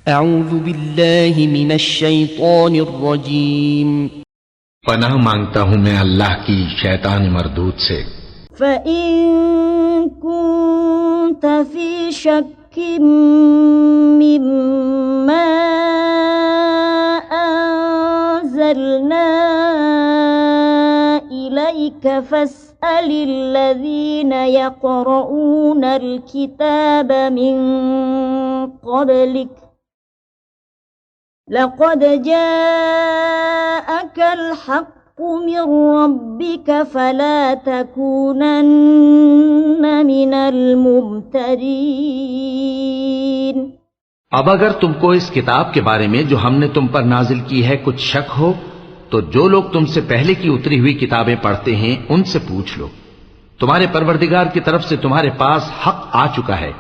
अऊज़ु बिल्लाहि मिनश शैतानिर रजीम। पनाह मांगता हूँ मैं अल्लाह की शैतान मरदूद से। फ़इन कुन्त फ़ी शक्किन मिम्मा अंज़लना इलैक फ़स्अलिल्लज़ीन यक़रऊनल किताब मिन क़ब्लिक लक़द जाअकल हक़्क़ु मिन रब्बिक फ़ला तकूनन्न मिनल मुमतरीन। अब अगर तुमको इस किताब के बारे में जो हमने तुम पर नाजिल की है कुछ शक हो तो जो लोग तुमसे पहले की उतरी हुई किताबें पढ़ते हैं उनसे पूछ लो। तुम्हारे परवरदिगार की तरफ से तुम्हारे पास हक आ चुका है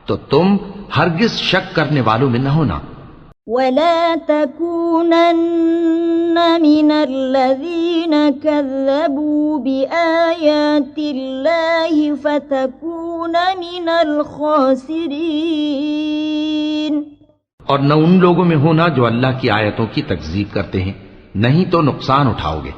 तो तुम हरगिज शक करने वालों में न होना। वला तकूनन्न मिनल्लज़ीन कज़्ज़बू बिआयातिल्लाहि फतकून मिनल खासिरीन। और न उन लोगों में होना जो अल्लाह की आयतों की तकज़ीब करते हैं, नहीं तो नुकसान उठाओगे।